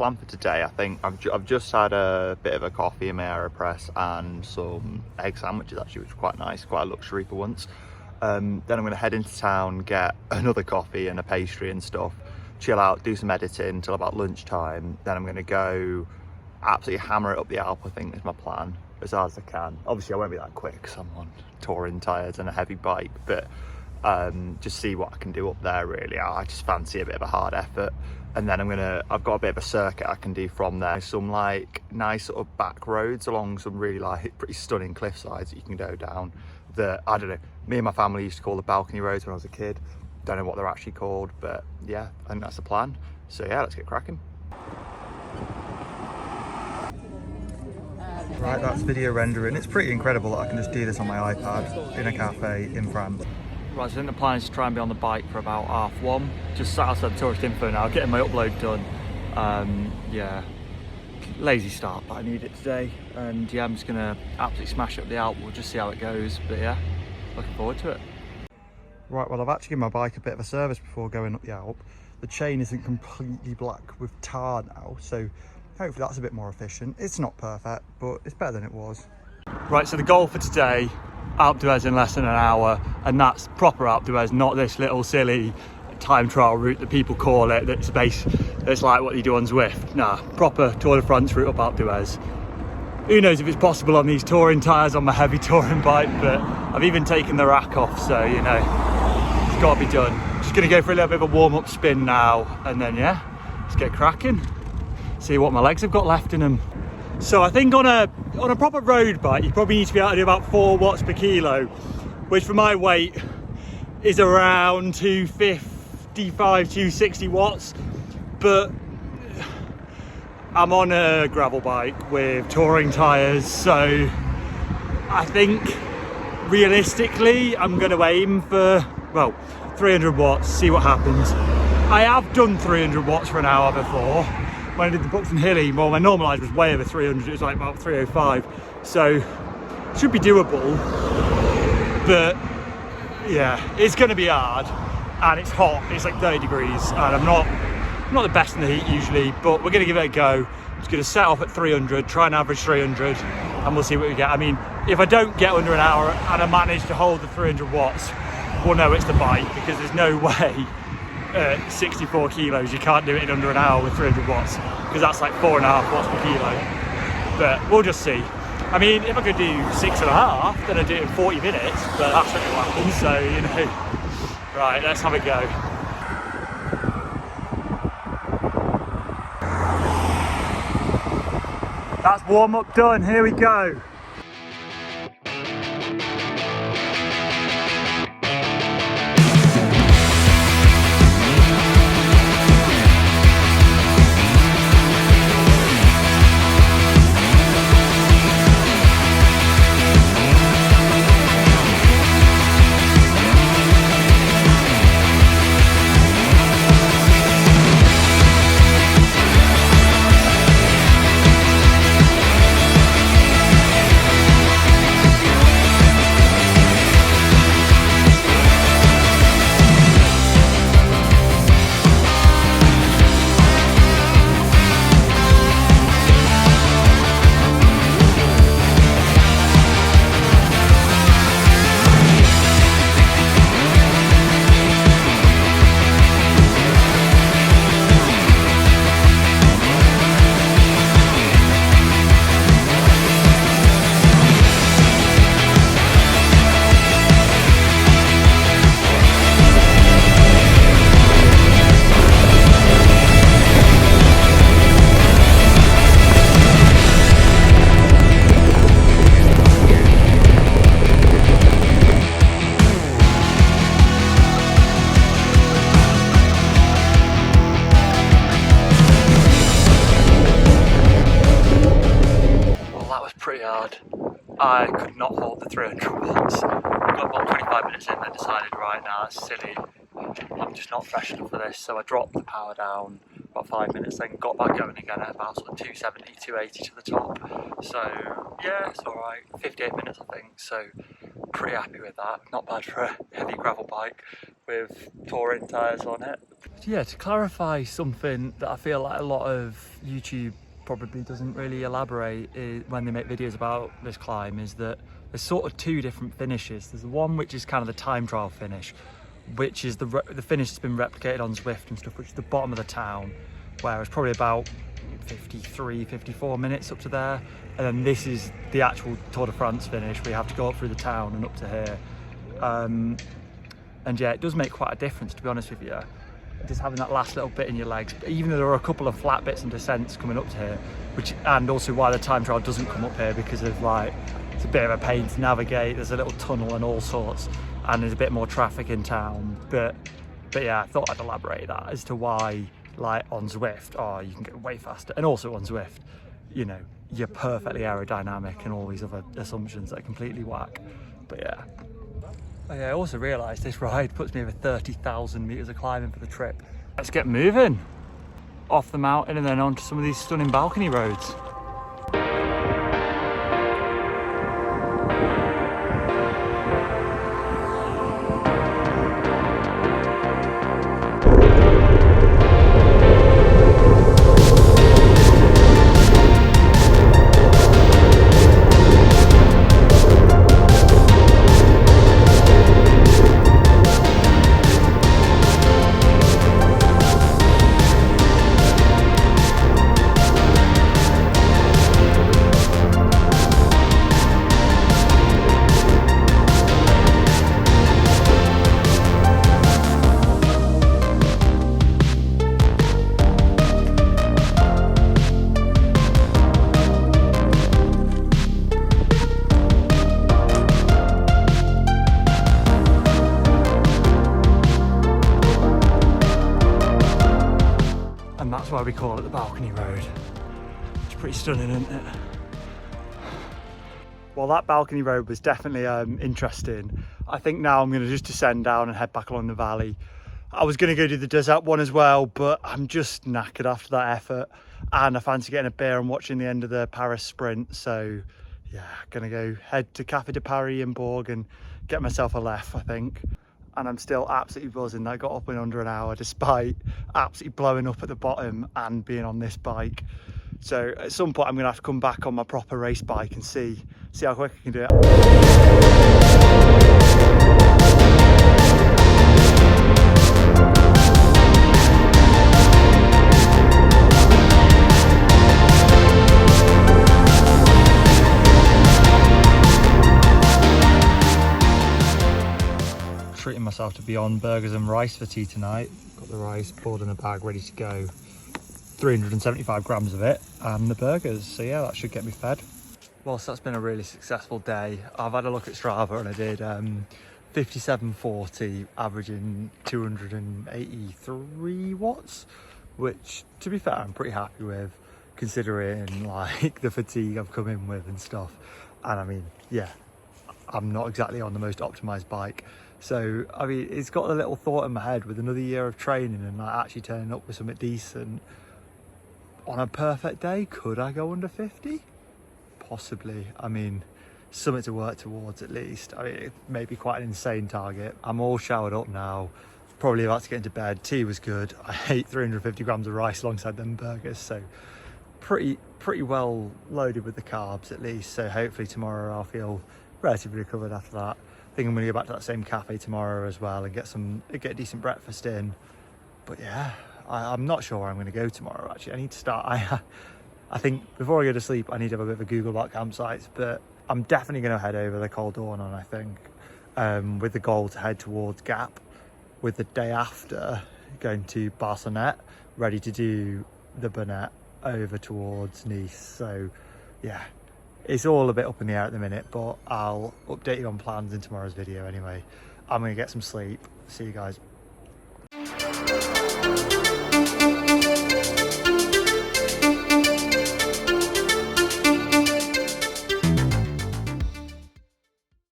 plan for today. I think I've just had a bit of a coffee in my AeroPress and some egg sandwiches actually, which was quite nice, quite a luxury for once. Then I'm going to head into town, get another coffee and a pastry and stuff, chill out, do some editing till about lunchtime. Then I'm going to go absolutely hammer it up the Alpe, I think is my plan, as hard as I can. Obviously I won't be that quick because I'm on touring tyres and a heavy bike, but just see what I can do up there really. I just fancy a bit of a hard effort. And then I've got a bit of a circuit I can do from there. Some like nice sort of back roads along some really like pretty stunning cliff sides that you can go down that, I don't know, me and my family used to call the balcony roads when I was a kid. Don't know what they're actually called, but yeah, I think that's the plan. So yeah, let's get cracking. Right, that's video rendering. It's pretty incredible that I can just do this on my iPad in a cafe in France. Right, so I think the plan is to try and be on the bike for about 1:30. Just sat outside the tourist info now, getting my upload done. Yeah, lazy start, but I need it today. And yeah, I'm just gonna absolutely smash up the Alpe. We'll just see how it goes, but yeah, looking forward to it. Right, well I've actually given my bike a bit of a service before going up the Alpe. The chain isn't completely black with tar now, so hopefully that's a bit more efficient. It's not perfect, but it's better than it was. Right, so the goal for today, Alpe d'Huez in less than an hour, and that's proper Alpe d'Huez, not this little silly time trial route that people call it, that's like what you do on Zwift. Nah, proper Tour de France route up Alpe d'Huez. Who knows if it's possible on these touring tyres on my heavy touring bike, but I've even taken the rack off, so you know, it's got to be done. Just going to go for a little bit of a warm-up spin now, and then yeah, let's get cracking. See what my legs have got left in them. So I think on a proper road bike, you probably need to be able to do about 4 watts per kilo, which for my weight is around 255, 260 watts. But I'm on a gravel bike with touring tyres, so I think realistically I'm going to aim for, well, 300 watts, see what happens. I have done 300 watts for an hour before. When I did the Buxton Hilly, well, my normalised was way over 300, it was like about 305, so should be doable. But yeah, it's going to be hard, and it's hot, it's like 30 degrees, and I'm not the best in the heat usually, but we're going to give it a go. I'm just going to set off at 300, try and average 300, and we'll see what we get. I mean, if I don't get under an hour and I manage to hold the 300 watts, we'll know it's the bike, because there's no way 64 kilos you can't do it in under an hour with 300 watts, because that's like 4.5 watts per kilo. But we'll just see. I mean, if I could do 6.5, then I'd do it in 40 minutes, but that's not what happens, so you know. Right, let's have a go. That's warm up done, here we go. I could not hold the 300 watts. Got about 25 minutes in, then decided, right now, it's silly. I'm just not fresh enough for this, so I dropped the power down about 5 minutes, then got back going again at about sort of 270, 280 to the top. So yeah, it's alright. 58 minutes I think, so pretty happy with that. Not bad for a heavy gravel bike. with touring tyres on it. Yeah, to clarify something that I feel like a lot of YouTube probably doesn't really elaborate when they make videos about this climb, is that there's sort of two different finishes. There's the one which is kind of the time trial finish, which is the finish that's been replicated on Zwift and stuff, which is the bottom of the town, where it's probably about 53, 54 minutes up to there. And then this is the actual Tour de France finish, where you have to go up through the town and up to here. And yeah, it does make quite a difference, to be honest with you, just having that last little bit in your legs. But even though there are a couple of flat bits and descents coming up to here, and also why the time trial doesn't come up here, because of like, it's a bit of a pain to navigate, there's a little tunnel and all sorts, and there's a bit more traffic in town. But yeah, I thought I'd elaborate that as to why, like on Zwift, you can go way faster. And also on Zwift, you know, you're perfectly aerodynamic and all these other assumptions that are completely whack. But yeah. I also realised this ride puts me over 30,000 metres of climbing for the trip. Let's get moving off the mountain and then onto some of these stunning balcony roads. That's why we call it the balcony road. It's pretty stunning, isn't it? Well, that balcony road was definitely interesting. I think now I'm going to just descend down and head back along the valley. I was going to go do the desert one as well, but I'm just knackered after that effort, and I fancy getting a beer and watching the end of the Paris sprint. So yeah, gonna go head to Café de Paris in Bourg and get myself a left, I think. And I'm still absolutely buzzing that I got up in under an hour, despite absolutely blowing up at the bottom and being on this bike. So at some point I'm gonna have to come back on my proper race bike and see how quick I can do it. Treating myself to beyond burgers and rice for tea tonight. Got the rice poured in a bag ready to go, 375 grams of it, and the burgers, so yeah, that should get me fed. Well, so that's been a really successful day. I've had a look at Strava and I did 57.40, averaging 283 watts, which to be fair I'm pretty happy with, considering like the fatigue I've come in with and stuff. And I mean, yeah, I'm not exactly on the most optimized bike. So, I mean, it's got a little thought in my head with another year of training and like actually turning up with something decent. On a perfect day, could I go under 50? Possibly. I mean, something to work towards at least. I mean, it may be quite an insane target. I'm all showered up now, probably about to get into bed. Tea was good. I ate 350 grams of rice alongside them burgers, so pretty well loaded with the carbs at least. So hopefully tomorrow I'll feel relatively recovered after that. I think I'm going to go back to that same cafe tomorrow as well and get a decent breakfast in. But yeah, I'm not sure where I'm going to go tomorrow actually. I need to start, I think before I go to sleep I need to have a bit of a Google about campsites, but I'm definitely going to head over the Col d'Ornon, I think, with the goal to head towards Gap, with the day after going to Barcelonnette, ready to do the Burnett over towards Nice. So yeah, it's all a bit up in the air at the minute, but I'll update you on plans in tomorrow's video anyway. I'm going to get some sleep. See you guys.